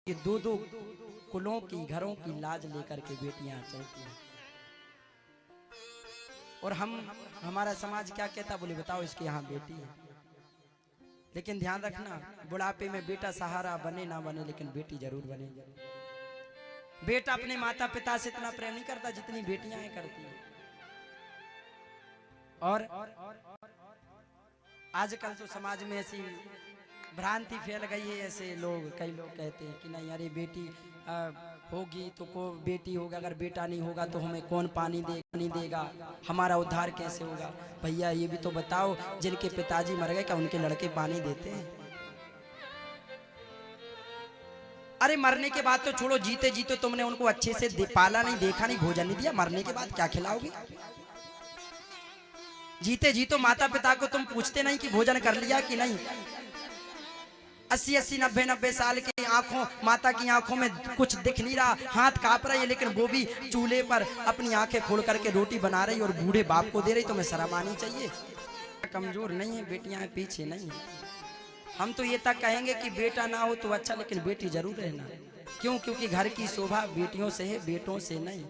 ये दो दो कुलों की घरों की लाज लेकर के बेटियां चलती हैं। और हमारा समाज क्या कहता, बोले बताओ इसके यहाँ बेटी है। लेकिन ध्यान रखना, बुढ़ापे में बेटा सहारा बने ना बने, लेकिन बेटी जरूर बनेगी। बेटा अपने माता पिता से इतना प्रेम नहीं करता जितनी बेटियां करती हैं। और आजकल तो समाज में ऐसी भ्रांति फैल गई है, ऐसे लोग कई लोग कहते हैं कि नहीं अरे बेटी होगी तो को बेटी होगा, अगर बेटा नहीं होगा तो हमें कौन पानी देगा, हमारा उद्धार कैसे होगा। भैया ये भी तो बताओ, जिनके पिताजी मर गए क्या उनके लड़के पानी देते हैं? अरे मरने के बाद तो छोड़ो, जीते जीते तुमने उनको अच्छे से पाला नहीं, देखा नहीं, भोजन नहीं दिया, मरने के बाद क्या खिलाओगे? जीते जीतो माता पिता को तुम पूछते नहीं कि भोजन कर लिया कि नहीं। 80-80, 90-90 साल की आंखों, माता की आंखों में कुछ दिख नहीं रहा, हाथ कांप रही है, लेकिन वो भी चूल्हे पर अपनी आंखें खोल करके रोटी बना रही और बूढ़े बाप को दे रही। तुम्हें शर्म आनी चाहिए। कमजोर नहीं है, बेटियां पीछे नहीं है। हम तो ये तक कहेंगे कि बेटा ना हो तो अच्छा, लेकिन बेटी जरूर रहना। क्यों? क्योंकि घर की शोभा बेटियों से है, बेटों से नहीं।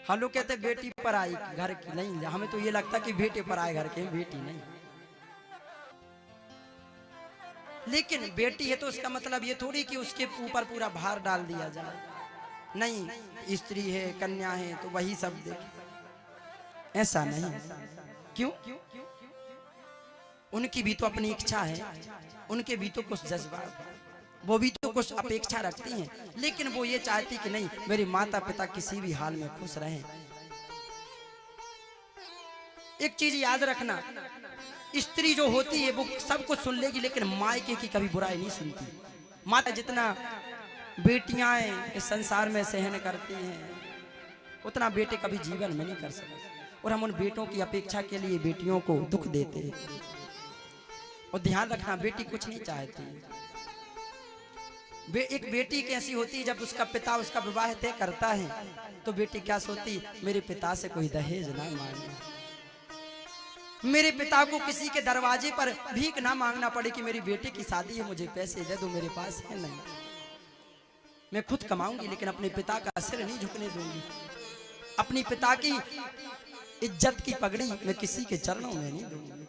हम लोग कहते बेटी पर आई घर की नहीं, हमें तो ये लगता कि बेटे पर आए घर के, बेटी नहीं। लेकिन बेटी है तो उसका मतलब ये थोड़ी कि उसके ऊपर पूरा भार डाल दिया जाए। नहीं, स्त्री है, कन्या है तो वही सब देखे, ऐसा नहीं। क्यों? उनकी भी तो अपनी इच्छा है, उनके भी तो कुछ जज्बात है, वो भी तो कुछ अपेक्षा रखती हैं। लेकिन वो ये चाहती कि नहीं, मेरे माता पिता किसी भी हाल में खुश रहें। एक चीज याद रखना, स्त्री जो होती है वो सब कुछ सुन लेगी, लेकिन मायके की कभी बुराई नहीं सुनती। माता जितना बेटियां इस संसार में सहन करती हैं, उतना बेटे कभी जीवन में नहीं कर सकते। और हम उन बेटों की अपेक्षा के लिए बेटियों को दुख देते हैं। और ध्यान रखना, बेटी कुछ नहीं चाहती। एक बेटी कैसी होती है, जब उसका पिता उसका विवाह तय करता है तो बेटी क्या सोचती, मेरे पिता से कोई दहेज ना मांगे, मेरे पिता को किसी के दरवाजे पर भीख ना मांगना पड़े कि मेरी बेटी की शादी है, मुझे पैसे दे दो, मेरे पास है नहीं, मैं खुद कमाऊंगी, लेकिन अपने पिता का सिर नहीं झुकने दूंगी। अपनी पिता की इज्जत की पगड़ी मैं किसी के चरणों में नहीं दूंगी।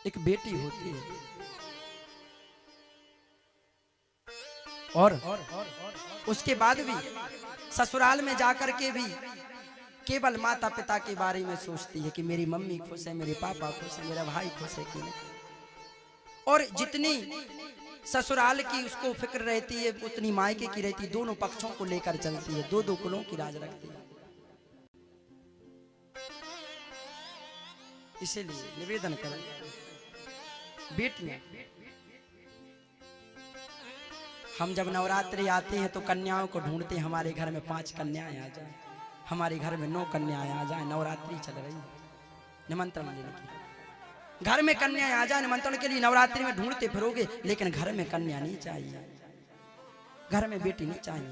एक बेटी होती है। और उसके बाद भी ससुराल में जाकर के भी केवल माता पिता के बारे में सोचती है कि मेरी मम्मी खुश है, मेरे पापा खुश है, मेरा भाई खुश है कि नहीं। और जितनी ससुराल की उसको फिक्र रहती है उतनी मायके की रहती है। दोनों पक्षों को लेकर चलती है, दो दो कुलों की राज रखती है। इसीलिए निवेदन करें, बेटियां, हम जब नवरात्रि आते हैं तो कन्याओं को ढूंढते हैं, हमारे घर में 5 कन्याएं आ जाए, हमारे घर में 9 कन्याएं आ जाए। नवरात्रि चल रही है, निमंत्रण लेने की, घर में कन्याएं आ जाए निमंत्रण के लिए। नवरात्रि में ढूंढते फिरोगे, लेकिन घर में कन्या नहीं चाहिए, घर में बेटी नहीं चाहिए।